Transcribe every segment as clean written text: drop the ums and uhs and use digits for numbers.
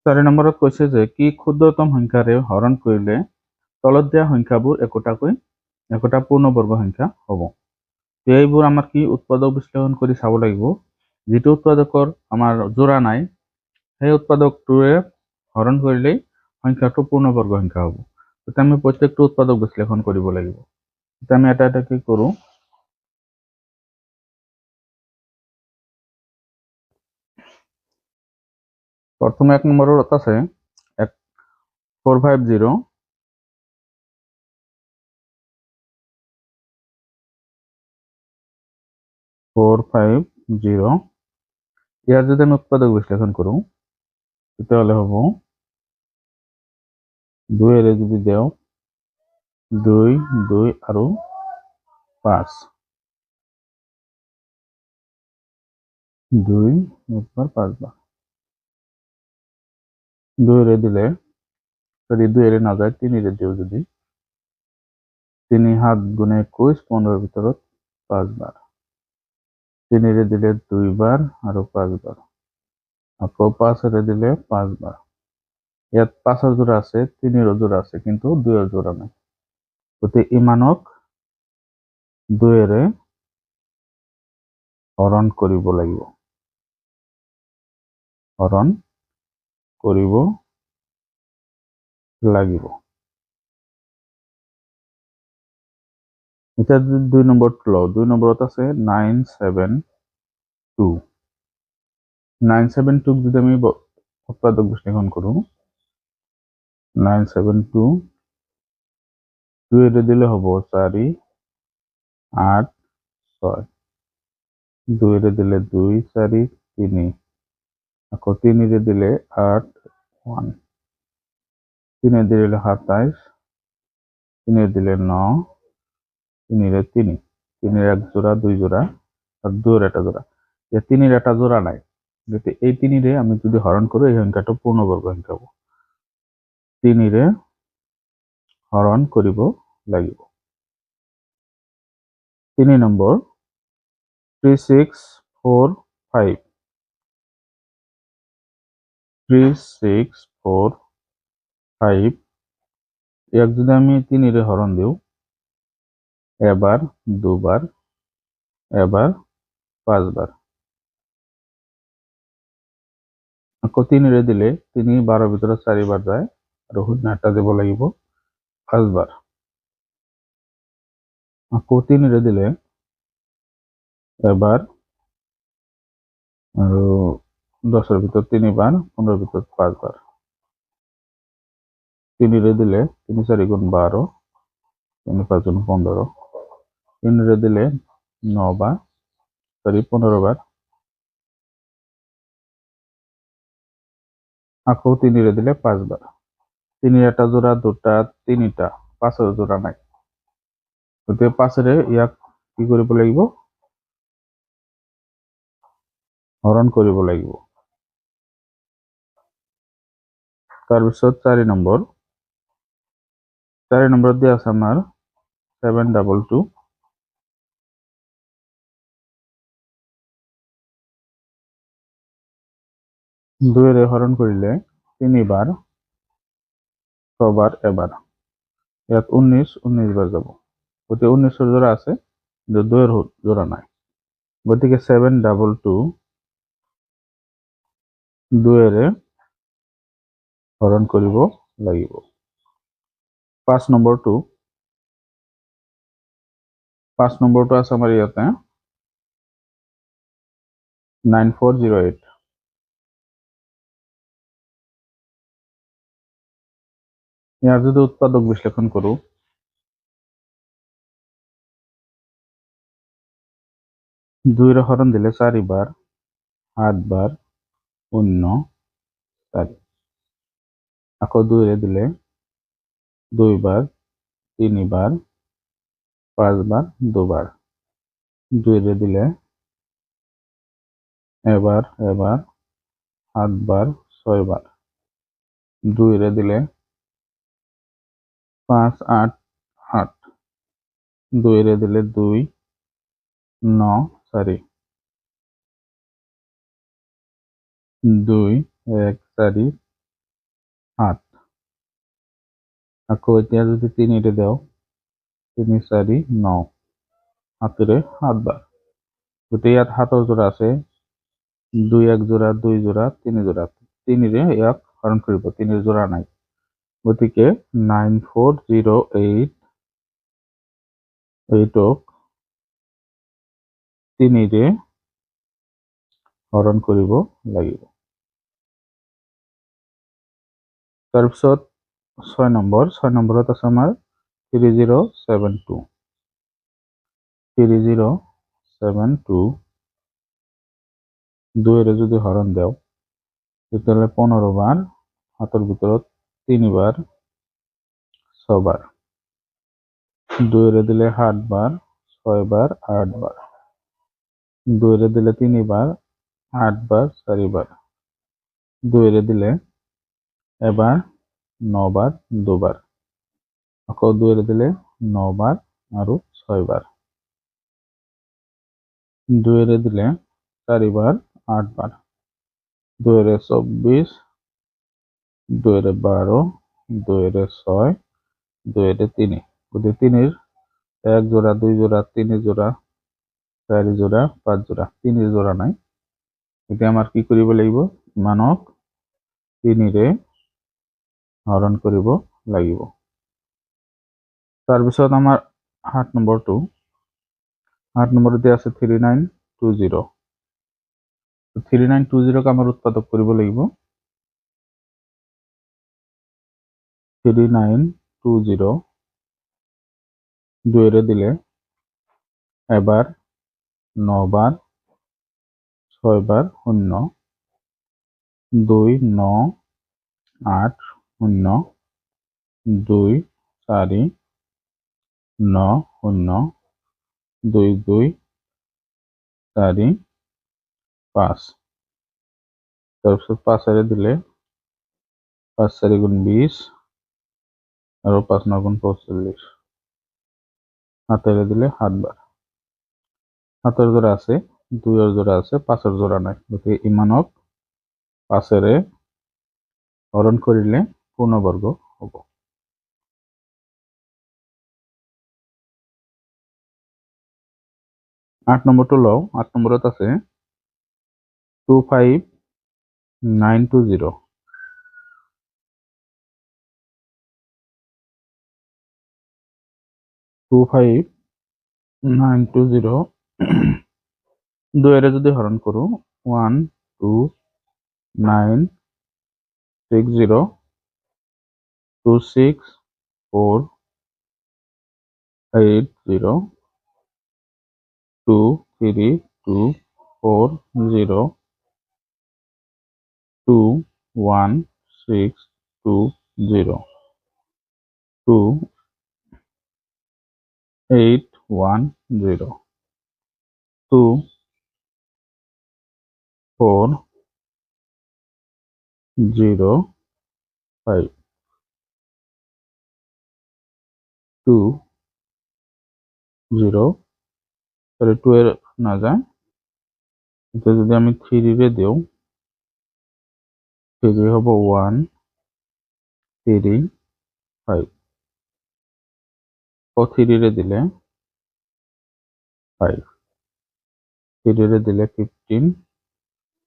4 নম্বৰত কৈছে যে কি ক্ষুদ্ৰতম সংখ্যাৰে হৰণ কৰিলে তলত দিয়া সংখ্যাবোৰ একোটা পূৰ্ণবৰ্গ সংখ্যা হ'ব। এইবোৰ আমাৰ কি উৎপাদক বিশ্লেষণ কৰি চাব লাগিব। যিটো উৎপাদকৰ আমাৰ জোৰা নাই সেই উৎপাদকটোৱে হৰণ কৰিলেই সংখ্যাটো পূৰ্ণবৰ্গ সংখ্যা হ'ব। তেতিয়া আমি প্ৰত্যেকটো উৎপাদক বিশ্লেষণ কৰিব লাগিব। এতিয়া আমি এটা এটা কি কৰোঁ। প্ৰথমে 1 নম্বৰত আছে 450 ইয়াৰ যদি আমি উৎপাদক বিশ্লেষণ কৰোঁ তেতিয়াহ'লে হ'ব 2 এৰে যদি দেওঁ 2 2 আৰু 5 2 একবার 5 বার 2 এরে দিলে যদি 2 এরে না যায় 3 এরে দিও যদি 3 7 গুণে 21 15 ভিতৰত 5 বাৰ 3 এৰে দিলে 2 বাৰ আৰু 5 বার আকৌ 5 এরে দিলে 5 বার ইয়াত 5 এর জোড়া আছে 3 এর জোড়া আছে কিন্তু 2 এর জোড়া নাই গতিকে ইমানক 2 এৰে হৰণ কৰিব লাগিব এতিয়া 2 নম্বৰত লওঁ 2 নম্বৰত আছে 972 972 যদি আমি উৎপাদক বিশ্লেষণ কৰোঁ 972 2 এৰে দিলে হ'ব 4 8 6 2 এৰে দিলে 2 4 3 আকৌ 3 এৰে দিলে 8 1 3 এৰে দিলে 27 3 এৰে দিলে 9 3 এরে 3 3 এর এক জোড়া 2 জোড়া আর 2 এর একটা জোড়া এই 3 এর একটা জোড়া নাই যদি এই 3 এরে আমি যদি হরণ করি এই সংখ্যাটা পূর্ণবর্গ সংখ্যা হ'ব 3 এরে হরণ কৰিব লাগিব 3 নম্বৰ 3645 ইয়াক যদি আমি 3 এৰে হৰণ দিও এবাৰ দুবাৰ এবাৰ 5 বাৰ আকৌ 3 এৰে দিলে 3 12 ভিতৰত 4 বাৰ যায় আৰু শূন্য এটা দিব লাগিব 5 বাৰ আকৌ 3 এৰে দিলে এবাৰ আৰু 10 এর ভিতর 3 বার 15 এর ভিতর 5 বার 3 এরে দিলে 3 4 গুণ 12 3 5 গুণ 15 3 এরে দিলে 9 বার 15 বার আকৌ 3 এরে দিলে 5 বার 3 এর একটা জোড়া দুটা 3টা 5 এর জোড়া নাই গতিকে 5 এরে ইয়াক কি কৰিব লাগিব হৰণ কৰিব লাগিব তাৰপিছত 4 নম্বৰ 4 নম্বৰত দিয়া আছে আমাৰ 722 2 এৰে হৰণ কৰিলে 3 বাৰ 6 বাৰ এবাৰ ইয়াত 19 বার যাব গতিকে 19 এর জোড়া আছে কিন্তু 2 এর জোড়া নাই গতিকে 722 2 এৰে হৰণ কৰিব লাগিব 5 নম্বৰটো আছে আমাৰ ইয়াতে 9408 ইয়াৰ যদি উৎপাদক বিশ্লেষণ কৰোঁ 2 এৰে হৰণ দিলে 4 বাৰ 8 বাৰ 0 4 আকৌ 2 এৰে দিলে 2 বার 3 বার 5 বার 2 বার 2 এরে দিলে এবার 7 বার 6 বার 2 এরে দিলে 5 8 8 2 এরে দিলে 2 9 4 2 1 4 7 আকৌ এতিয়া যদি 3 দেও 3 4 9 7 7 গতিকে ইয়াত 7 জোড়া আছে 2 1 জোড়া 2 জোড়া 3 জোড়া 3 ইয়াক হৰণ কৰিব 3 জোড়া নাই গতিকে 9408 এইটোক 3 হৰণ কৰিব লাগিব তাৰপিছত 6 নম্বৰত আছে আমাৰ 3072 2 যদি হৰণ দেও তেতিয়াহ'লে 15 বাৰ হাতৰ ভিতৰত 3 বাৰ 6 বাৰ 2 দিলে 7 বাৰ 6 বাৰ 8 বাৰ 2 দিলে 3 বাৰ 8 বাৰ 4 বাৰ 2 দিলে এবাৰ 9 বাৰ 2 বাৰ আকৌ 2 দিলে 9 বাৰ আৰু 6 বাৰ 2 দিলে 4 বাৰ 8 বাৰ 2 24 2 12 2 6 2 3 গতিকে 3 1 জোড়া 2 জোড়া 3 জোড়া 4 জোড়া 5 জোড়া 3 জোড়া নাই এতিয়া আমাৰ কি কৰিব লাগিব মানক 3 হৰণ কৰিব লাগিব তাৰপিছত আমাৰ 8 নম্বৰটো 8 নম্বৰতে আছে 3920 3920 ক আমাৰ উৎপাদক কৰিব লাগিব 3920 2 দিলে এবাৰ 9 বাৰ 6 বাৰ 0 2 9 8 0 2 4 9 0 2 2 4 5 তাৰপিছত 5 দিলে 5 4 গুণ 20 আৰু 5 9 গুণ 45 7 দিলে 7 বাৰ 7 জোড়া আছে 2 জোড়া আছে 5 জোড়া নাই গতিকে ইমানক 5 হৰণ কৰিলে পূৰ্ণবৰ্গ হ'ব 8 নম্বৰটো লও 8 নম্বৰত আছে 25920 25920 2 যদি হৰণ কৰো 1 2 9 6 0 2 6 4 8 0 2 3 2 4 0 2 1 6 2 0 2 8 1 0 2 4 0 5 2 0 তাহলে 2 না যায় এটা যদি আমি 3 দেও 3 হবো 1 3 5 ও 3 দিলে 5 3 দিলে 15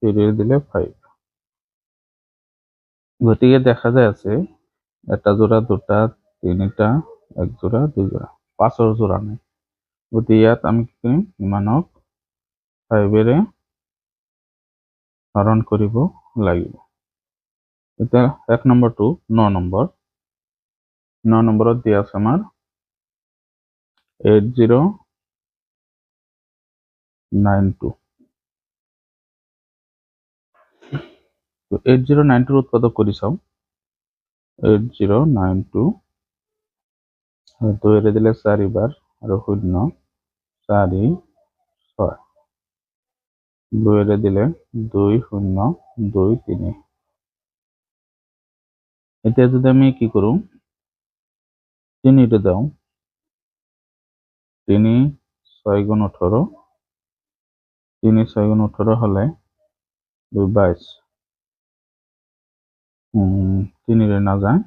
3 দিলে 5 গতিকে দেখা যায় আছে একটা জোড়া দুটা তিনটা এক জোড়া দুই জোড়া 5 জোড়া নাই গতিকে ইয়াত আমি কি কৰিম ইমানক 5 হৰণ কৰিব লাগিব এটা 1 নম্বৰটো 9 নম্বৰত দিয়া আছে আমাৰ 8092 তো 8092 উৎপাদক কৰি চাও 8092 2 দিলে 4 বাৰ আৰু 0 4 6 2 দিলে 2 0 2 3 এতিয়া যদি আমি কি করু 3 দাও 3 6 গুণ 18 3 6 গুণ 18 হলে 2 22 তিনিৰে নাযায়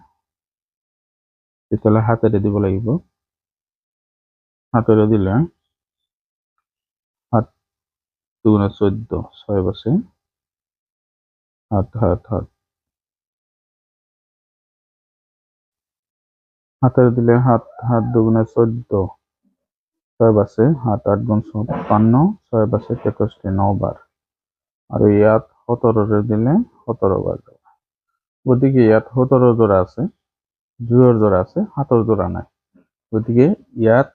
তেতিয়াহ'লে হাতেৰে দিব লাগিব। হাতেৰে দিলে 7 দুগুণে 14 6 বাছে 7 7 7 হাতেৰে দিলে 7 7 দুগুণে 14 6 বাছে 7 8 গুণ 56 6 বাছে 63 9 বাৰ আৰু ইয়াত 17ৰে দিলে 17 বাৰ যাব। গতিকে ইয়াত 17 জোড়া আছে, 2ৰ জোড়া আছে, 7ৰ জোড়া নাই। গতিকে ইয়াত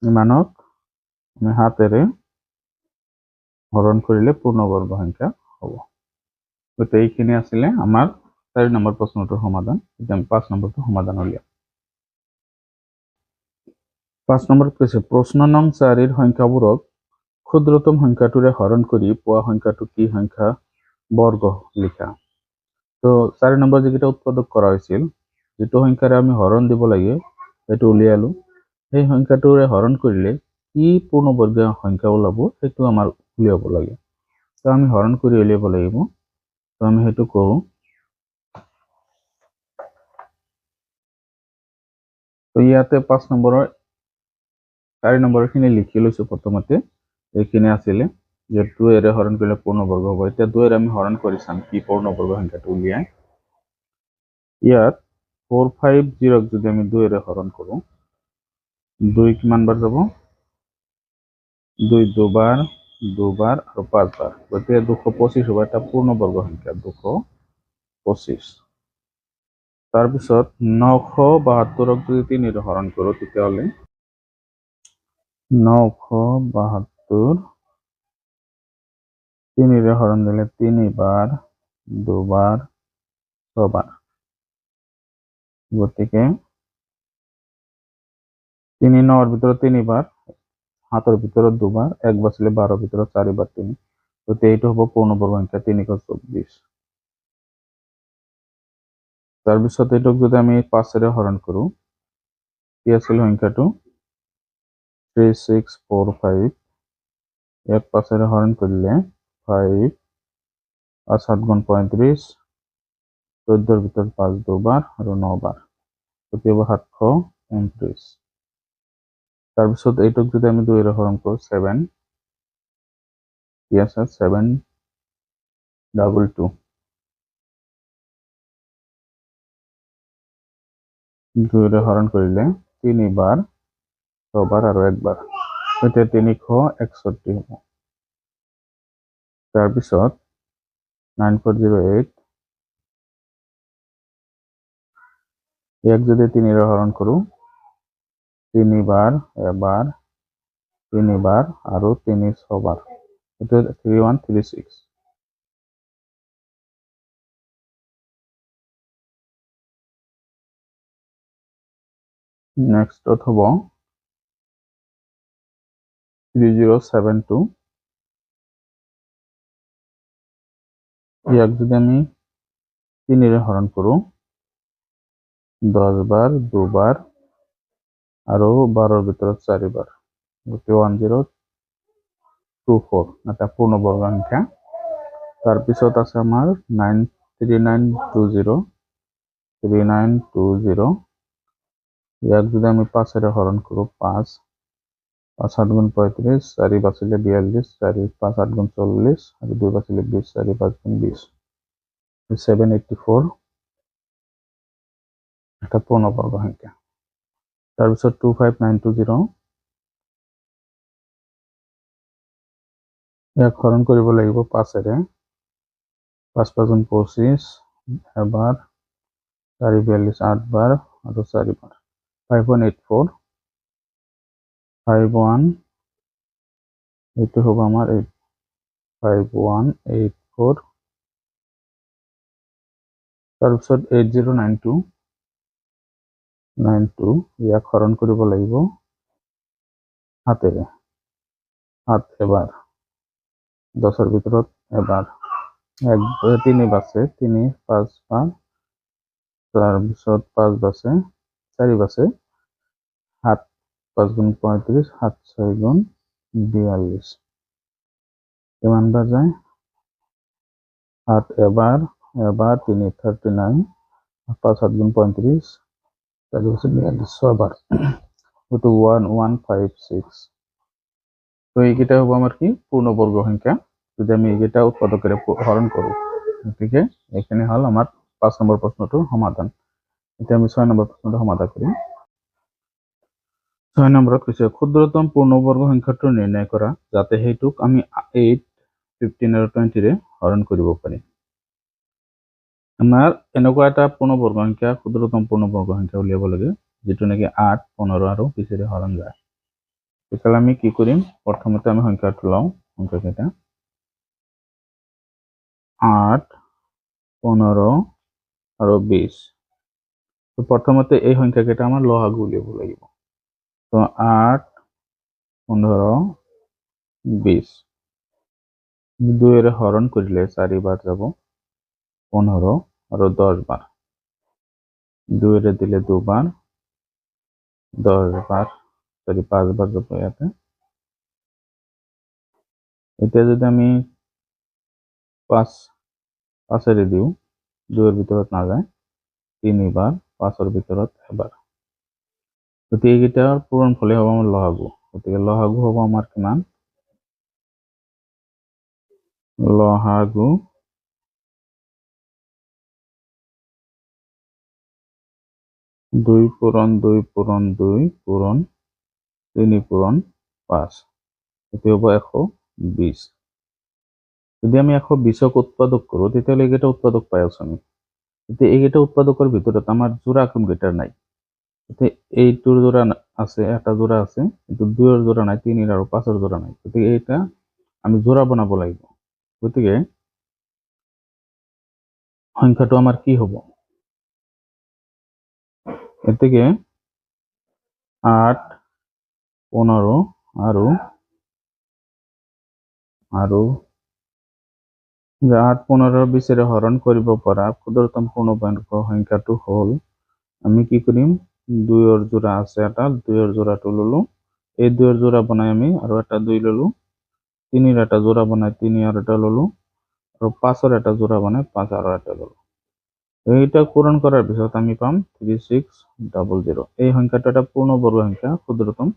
ইমানক আমি হাতেৰে হৰণ কৰিলে পূৰ্ণবৰ্গ সংখ্যা হ'ব। গতিকে এইখিনি আছিলে আমাৰ 4 নম্বৰ প্ৰশ্নটোৰ সমাধান। এতিয়া আমি 5 নম্বৰটো সমাধান উলিয়াম। 5 নম্বৰত কৈছে প্ৰশ্ন নং 4ৰ সংখ্যাবোৰক ক্ষুদ্ৰতম সংখ্যাটোৰে হৰণ কৰি পোৱা সংখ্যাটো কি সংখ্যা বৰ্গ লিখা। তো 4 নম্বৰ যেটা উৎপাদক কৰা হয়েছিল, যেটো সংখ্যাৰে আমি হৰণ দিব লাগে সেইটো উলিয়ালো। সেই সংখ্যাটোৰে হৰণ কৰিলে কি পূৰ্ণবৰ্গীয় সংখ্যা ওলাব সেইটো আমাৰ উলিয়াব লাগে। তো আমি হৰণ কৰি উলিয়াব লাগিব। তো আমি সেইটো কৰো। তো ইয়াতে 5 নম্বৰৰ 4 নম্বৰখিনি লিখি লৈছো প্ৰথমতে। এইখিনি আছিলে যে 2 এৰে হৰণ কৰিলে পূৰ্ণবৰ্গ হ'ব। এতিয়া 2 এৰে আমি হৰণ কৰি চাম কি পূৰ্ণবৰ্গ সংখ্যাটো উলিয়াই। ইয়াত 450 যদি আমি 2 এৰে হৰণ কৰো, 2 কিমান বাৰ যাব? 2 দুবাৰ, দুবাৰ আৰু 5 বাৰ। গতিকে 225 হ'ব এটা পূৰ্ণবৰ্গ সংখ্যা 225। তাৰপিছত 972ক যদি 3 এৰে হৰণ কৰো তেতিয়াহ'লে 972 3 এৰে হৰণ দিলে 3 বাৰ, দুবাৰ, 6 বাৰ। গতিকে 3 9ৰ ভিতৰত 3 বাৰ, 7ৰ ভিতৰত 2 বাৰ, 1 বাছিলে 12ৰ ভিতৰত 4 বাৰ 3। গতিকে এইটো হ'ব পূৰ্ণবৰ্গ সংখ্যা 324। তাৰপিছত এইটোক যদি আমি 5 এৰে হৰণ কৰো কি আছিল সংখ্যাটো 3645। ইয়াক 5 এৰে হৰণ কৰিলে 5 5 7 গুণ 35, 14ৰ ভিতৰত 5 দুবাৰ আৰু 9 বাৰ। গতিকে 729। তাৰপিছত এইটোক যদি আমি 2 এৰে হৰণ কৰো 7 কি আছে 722। 2 এৰে হৰণ কৰিলে 3 বাৰ, 6 বাৰ আৰু 1 বাৰ। গতিকে 361 হ'ব। তাৰপিছত 9408 ইয়াক যদি 3 এৰে হৰণ কৰো 3 বাৰ, এবাৰ, 3 বাৰ আৰু 3 6 বাৰ। এটা 3136। নেক্সটত হ'ব 3072। ইয়াক যদি আমি 3 এৰে হৰণ কৰো 10 বাৰ, দুবাৰ আৰু 12ৰ ভিতৰত 4 বাৰ। গতিকে 1024 এটা পূৰ্ণবৰ্গ সংখ্যা। তাৰপিছত আছে আমাৰ 3920 3920। ইয়াক যদি আমি 5 এৰে হৰণ কৰো 5 5 7 গুণ 35, 4 বাছিলে 42, 4 5 8 গুণ 40 আৰু 2 বাছিলে 20, 4 5 গুণ 20। 784 এটা পূৰ্ণবৰ্গ সংখ্যা। তাৰপিছত 25920 ইয়াক হৰণ কৰিব লাগিব 5 এৰে। 5 5 গুণ 25, এবাৰ, 4 42 8 বাৰ আৰু 4 বাৰ। 5184 51 এইটো হ'ব আমাৰ 5184। তাৰপিছত 8092 ইয়াক হৰণ কৰিব লাগিব হাতেৰে। 7 এবাৰ, 10ৰ ভিতৰত এবাৰ, 3 বাছে 3 5 বাৰ। তাৰপিছত 5 বাছে 4 বাছে 7 5 গুণ 35, 7 6 গুণ 42। কিমান বাৰ যায় 7 এবাৰ, এবার 3 39, 5 7 গুণ 35, 4 হচ্ছে 42, 6 বার কত 1156। তো এইটা হবো আমার কি পূর্ণবর্গ সংখ্যা। যদি আমি এইটা উৎপাদকের হরণ করব, গতিকে এখানে হল আমার 5 নম্বর প্রশ্নটির সমাধান। এটা আমি 6 নম্বর প্রশ্নটা সমাধান করি। 6 নম্বৰত কৈছে ক্ষুদ্ৰতম পূৰ্ণবৰ্গ সংখ্যাটো নিৰ্ণয় কৰা যাতে সেইটোক আমি 8 15 আৰু 20 ৰে হৰণ কৰিব পাৰি। আমাৰ এনেকুৱা এটা পূৰ্ণবৰ্গ সংখ্যা ক্ষুদ্ৰতম পূৰ্ণবৰ্গ সংখ্যা উলিয়াব লাগে যেটো নাকি 8 15 আৰু 20 ৰে হৰণ যায়। তেতিয়াহ'লে আমি কি কৰিম, প্ৰথমতে আমি সংখ্যাটো লওঁ, সংখ্যাকেইটা 8 15 আৰু 20। তো প্ৰথমতে এই সংখ্যাকেইটা আমাৰ লসাগু উলিয়াব লাগিব। তো 8 15 20 2 এৰে হৰণ কৰিলে 4 বাৰ যাব 15 আৰু 10 বার 2 এরে দিলে 2 বার 10 বার 5 বার যাব ইয়াতে। এটা যদি আমি 5 এরে দিও 2 এর ভিতৰত না যায় 3 বাৰ 5 এৰ ভিতৰত এবাৰ। গতিকে এইকেইটাৰ পূৰণ ফলে হ'ব আমাৰ লসাগু। গতিকে লসাগু হ'ব আমাৰ কিমান, লসাগু 2 পূৰণ 2 পূৰণ 2 পূৰণ 3 পূৰণ 5, এটি হ'ব 120। যদি আমি 120ক উৎপাদক কৰো তেতিয়াহ'লে এইকেইটা উৎপাদক পাই আছো আমি। এতিয়া এইকেইটা উৎপাদকৰ ভিতৰত আমাৰ জোড়া কোনকেইটাৰ নাই, এতিয়া এইটোৰ জোড়া আছে, এটা জোড়া আছে, কিন্তু 2 এৰ জোড়া নাই, 3 আৰু 5 এর জোড়া নাই। গতিকে এইটা আমি জোড়া বনাব লাগিব। গতিকে সংখ্যাটো আমাৰ কি হ'ব, এতেকে 8 15 আৰু 8 15 20 এৰে হৰণ কৰিব পৰা ক্ষুদ্ৰতম পূৰ্ণবৰ্গ সংখ্যাটো হল, আমি কি কৰিম 2 এৰ জোড়া আছে এটা, 2 এৰ জোড়াটো ললো, এই 2 এৰ জোড়া বনাই আমি আৰু এটা 2 ললো, 3 এৰ এটা জোড়া বনাই 3 আৰ এটা ললো, আৰু 5 এৰ এটা জোড়া বনাই 5 আৰু এটা ললো। এইটা পূরণ করার পিছত আমি পাম 3600। এই সংখ্যাটো এটা পূর্ণবর্গ সংখ্যা ক্ষুদ্রতম,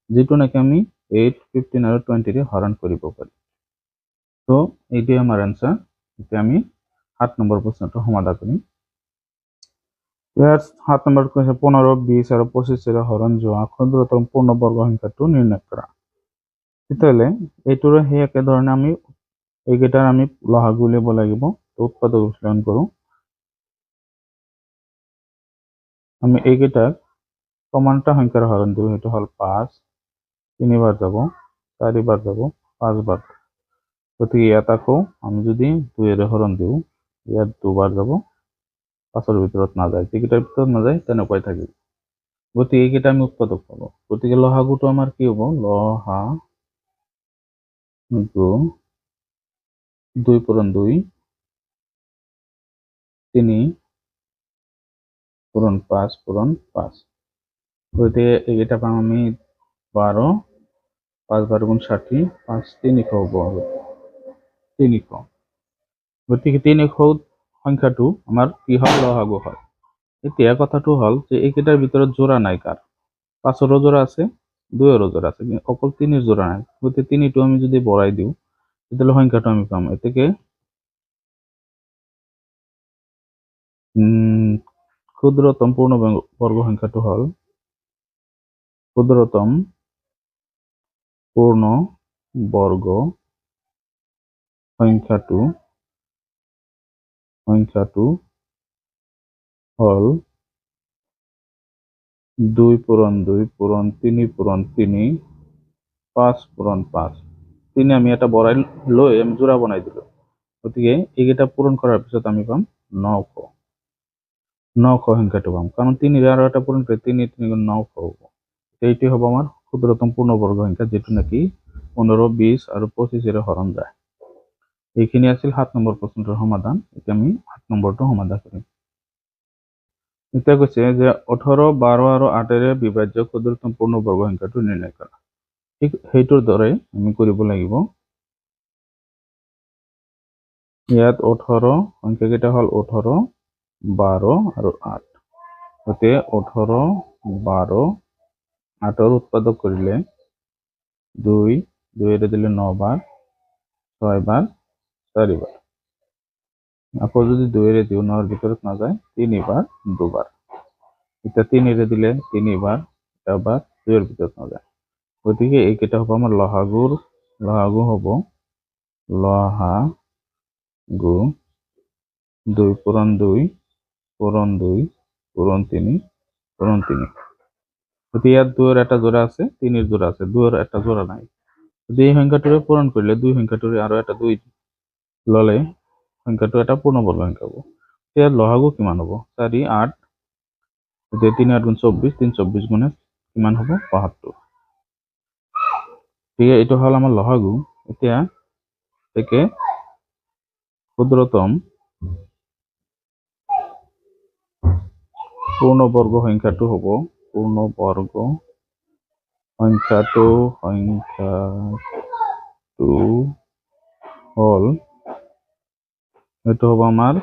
যেটো নাকি আমি 8 15 আৰু 20 ৰে হৰণ কৰিব পাৰি। তো এইটাই আমাৰ অ্যান্সাৰ। এটা আমি 7 নম্বৰ প্ৰশ্নটা সমাধান কৰি। ইয়াৰ 7 নম্বৰ কৈছে 15 20 আৰু 25 এৰে হৰণ যোৱা ক্ষুদ্ৰতম পূৰ্ণবৰ্গ সংখ্যাটো নিৰ্ণয় কৰা। তেতিয়াহ'লে এইটোৰ সেই একেধৰণে আমি এইকেইটাৰ আমি লসাগু উলিয়াব লাগিব। উৎপাদক বিশ্লেষণ কৰো। আমি এইকেইটাক সমান এটা সংখ্যাৰ হৰণ দিওঁ, সেইটো হল 5, 3 বাৰ যাব 4 বাৰ যাব 5 বাৰ। গতিকে ইয়াত আকৌ আমি যদি 2 এৰে হৰণ দিওঁ, ইয়াত 2 বাৰ যাব 5 এৰ ভিতৰত না যায়, এইকেইটাৰ ভিতৰত না যায় তেনেকুৱাই থাকিব। গতিকে এইকেইটা আমি উৎপাদক পাব। গতিকে লসাগুটো আমাৰ কি হ'ব, লসাগু 2 পূরণ 2 3 পূরণ 5 পূরণ 5। গতিকে এইকেইটা পাম আমি 12, 5 12 গুণ 60, 5 300 হ'ব 300। গতিকে 300 সংখ্যাটো আমাৰ কি হয়, লসাগু হয়। এতিয়া কথাটো হল যে এইকেইটাৰ ভিতৰত জোড়া নাই কাৰ, 5 এৰো জোড়া আছে 2 এৰো জোড়া আছে, অকল 3 এর জোড়া নাই। গতিকে 3টো আমি যদি বঢ়াই দিওঁ তেতিয়াহ'লে সংখ্যাটো আমি পাম এতেকে ক্ষুদ্রতম পূর্ণবর্গ সংখ্যাটো হল, ক্ষুদ্রতম পূর্ণবর্গ সংখ্যাটো হল 2 পূরণ 2 পূরণ 3 পূরণ 3 5 পূরণ 5। 3 আমি এটা বড়াই লৈ আমি জোড়া বনাই দিলো। গতিকে এইকেইটা পূরণ করার পিছত আমি পাম 900 সংখ্যাটো পাম, কারণ 3 আৰু এটা পূরণ করে 3 3 গুণ 900 হ'ব। এইটি হ'ব আমার ক্ষুদ্রতম পূর্ণবর্গ সংখ্যা, যেটো নাকি 15 20 আৰু 25 এৰ হৰণ যায়। এইখিনি আছিল 7 নম্বৰ প্ৰশ্নটোৰ সমাধান। এতিয়া আমি 8 নম্বৰটো সমাধান কৰিম। এতিয়া কৈছে যে 18 12 আৰু 8 এৰে বিভাজ্য ক্ষুদ্ৰতম পূৰ্ণবৰ্গ সংখ্যাটো নিৰ্ণয় কৰা। ঠিক সেইটোৰ দৰে আমি কৰিব লাগিব। ইয়াত 18 সংখ্যাকেইটা হ'ল 18, 12 আৰু 8। গতিকে 18, 12, 8ৰ উৎপাদক কৰিলে 2, 2 দিলে 9 বাৰ, 6 বাৰ, 4 বাৰ। আকৌ যদি 2 দিও 9ৰ ভিতৰত নাযায় 3 বাৰ, 2 বাৰ। এটা 3 দিলে 3 বাৰ, এটা বাৰ 2-ৰ ভিতৰত নাযায়। গতিকে এইকেইটা হ'ব আমাৰ লহাগুৰ। লহাগু হ'ব লহাগু 2 পূৰণ 2 পূৰণ 2 পূৰণ 3 পূৰণ 3। গতিকে ইয়াত 2-ৰ এটা জোড়া আছে, 3-ৰ জোড়া আছে, 2-ৰ এটা জোড়া নাই। যদি এই সংখ্যাটোৰে পূৰণ কৰিলে 2 সংখ্যাটোৰে আৰু এটা 2 ললে সংখ্যাটো এটা পূৰ্ণবৰ্গ সংখ্যা হ'ব। ইয়াত লহাগু কিমান হ'ব? 4, 8, 3 8 গুণ 24, 3 24 গুণে কিমান হ'ব? 72। ঠিক আছে, এইটো হ'ল আমাৰ লহাগু। এতিয়া থেকে ক্ষুদ্ৰতম পূৰ্ণবৰ্গ সংখ্যাটো হ'ব পূৰ্ণবৰ্গ সংখ্যাটো হল এইটো হ'ব আমাৰ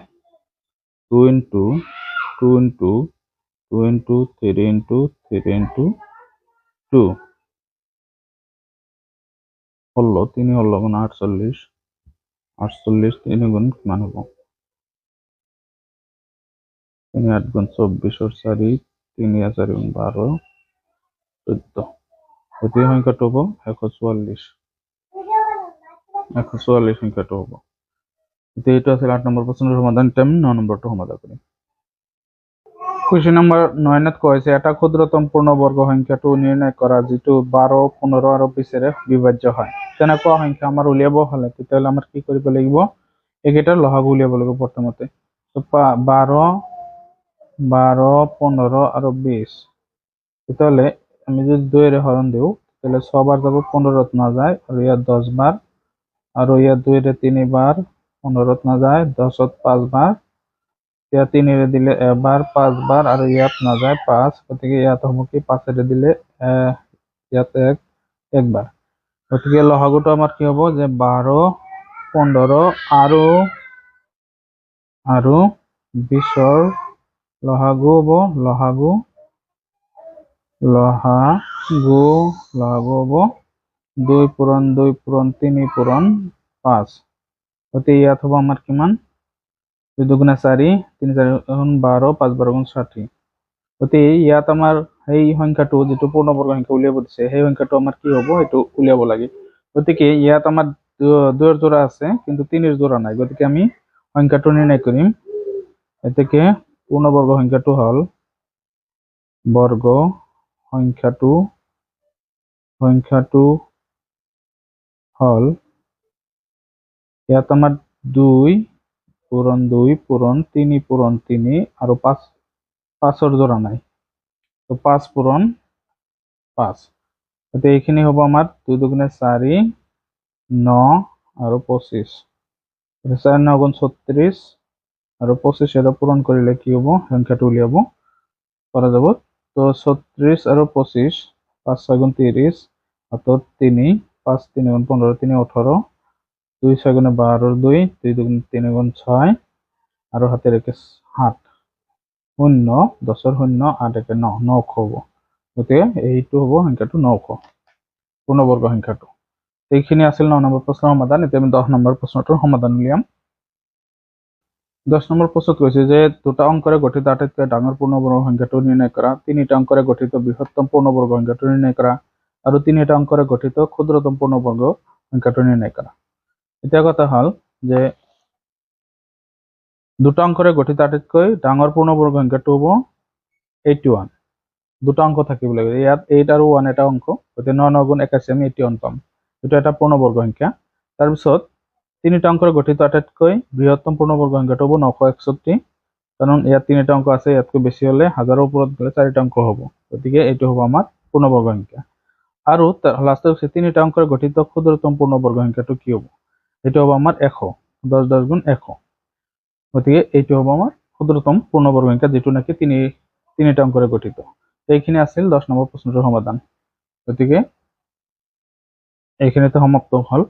2 into 2 into 2 into 3 into 3 into 2 হলো 3 হলো গুণ 48, 48 3 গুণ কিমান হ'ব? 3 8 গুণ 24 4, 3 4 গুণ 12, 14। গতিকে সংখ্যাটো হ'ব 144। 144 সংখ্যাটো হ'ব। এতিয়া এইটো আছিল 8 নম্বৰ প্ৰশ্নৰ সমাধান। এতিয়া আমি 9 নম্বৰটো সমাধান কৰিম। কুৱেশ্যন নম্বৰ 9ত কৈছে এটা ক্ষুদ্ৰতম পূৰ্ণবৰ্গ সংখ্যাটো নিৰ্ণয় কৰা যিটো 12, 15 আৰু 20ৰে বিভাজ্য হয়। তেনেকুৱা সংখ্যা আমাৰ উলিয়াব হলে তেতিয়াহ'লে আমাৰ কি কৰিব লাগিব? এইকেইটাৰ লসাগু উলিয়াব লাগিব প্ৰথমতে। 12, 15 আৰু 20। তেতিয়াহ'লে আমি যদি 2ৰে হৰণ দিওঁ তেতিয়াহ'লে 6 বাৰ যাব, 15ত নাযায়, আৰু ইয়াত 10 বাৰ, আৰু ইয়াত 2ৰে 3 বাৰ, 15ত নাযায়, 10ত 5 বাৰ, ইয়াত 3ৰে দিলে এবাৰ, 5 বাৰ, আৰু ইয়াত নাযায় 5। গতিকে ইয়াত হ'ব কি? 5ৰে দিলে ইয়াত 1 বাৰ। গতিকে লসাগুটো আমাৰ কি হ'ব? যে 12, 15 আৰু 20ৰ লসাগু হ'ব লসাগু হ'ব 2 পূৰণ 2 পূৰণ 3 পূৰণ 5। গতিকে ইয়াত হ'ব আমাৰ কিমান? 2 দুগুণে 4, 3 4 গুণ 12, 5 12 গুণ 60। গতিকে ইয়াত আমাৰ সেই সংখ্যাটো যিটো পূৰ্ণবৰ্গ সংখ্যা উলিয়াব দিছে সেই সংখ্যাটো আমাৰ কি হ'ব? এইটো উলিয়াব লাগে। গতিকে ইয়াত আমাৰ 2ৰ জোড়া আছে কিন্তু 3ৰ জোড়া নাই। গতিকে আমি সংখ্যাটো নিৰ্ণয় কৰিম। এতেকে পূৰ্ণবৰ্গ সংখ্যাটো হল বৰ্গ সংখ্যাটো হল ইয়াত আমাৰ 2 পূৰণ 2 পূৰণ 3 পূৰণ 3 আৰু 5ৰ জোড়া নাই, তো 5 পূৰণ 5। গতিকে এইখিনি হ'ব আমাৰ 2 দুগুণে 4, 9 আৰু 25। 4 9 গুণ 36 আৰু 25 পূৰণ কৰিলে কি হ'ব? সংখ্যাটো উলিয়াব পৰা যাব। তো 36 আৰু 25, 5 6 গুণ 30, হাতত 3, 5 3 গুণ 15, 3 18, 2 6 গুণে 12, 2 2 দুগুণ 3 গুণ 6, আৰু হাতেৰ 7 শূন্য 10ৰ 0 8 1 9 900 হ'ব। গতিকে এইটো হ'ব সংখ্যাটো 900 পূৰ্ণবৰ্গ সংখ্যাটো। এইখিনি আছিল 9 নম্বৰ প্ৰশ্নৰ সমাধান। এতিয়া আমি 10 নম্বৰ প্ৰশ্নটোৰ সমাধান উলিয়াম। 10 নম্বৰ প্ৰশ্নত কৈছে যে দুটা অংকৰে গঠিত আটাইতকৈ ডাঙৰ পূৰ্ণবৰ্গ সংখ্যাটো নিৰ্ণয় কৰা, 3টা অংকৰে গঠিত বৃহত্তম পূৰ্ণবৰ্গ সংখ্যাটো নিৰ্ণয় কৰা, আৰু 3টা অংকৰে গঠিত ক্ষুদ্ৰতম পূৰ্ণবৰ্গ সংখ্যাটো নিৰ্ণয় কৰা। এতিয়া কথা হল যে দুটা অংকৰে গঠিত আটাইতকৈ ডাঙৰ পূৰ্ণবৰ্গ সংখ্যাটো হ'ব 81। দুটা অংক থাকিব লাগে। ইয়াত 8 আৰু 1 এটা অংক, গতিকে 9 9 গুণ 81 আমি 81 পাম। এটা এটা পূৰ্ণবৰ্গ সংখ্যা। তাৰপিছত 3টা অংকৰে গঠিত আটাইতকৈ বৃহত্তম পূৰ্ণবৰ্গ সংখ্যাটো হ'ব 961, কাৰণ ইয়াত 3টা অংক আছে, ইয়াতকৈ বেছি হলে 1000ৰ ওপৰত গলে 4টা অংক হ'ব। গতিকে এইটো হ'ব আমাৰ পূৰ্ণবৰ্গ সংখ্যা। আৰু লাষ্টত 3টা অংকৰে গঠিত ক্ষুদ্ৰতম পূৰ্ণবৰ্গ সংখ্যাটো কি হ'ব? এইটো হ'ব আমাৰ 100, 10 10 গুণ 100। গতিকে এইটো হ'ব আমাৰ ক্ষুদ্ৰতম পূৰ্ণবৰ্গ সংখ্যা যেটো নাকি 3টা অংকৰে গঠিত। এইখিনি আছিল 10 নম্বৰ প্ৰশ্নটোৰ সমাধান। গতিকে এইখিনিতে সমাপ্ত হল।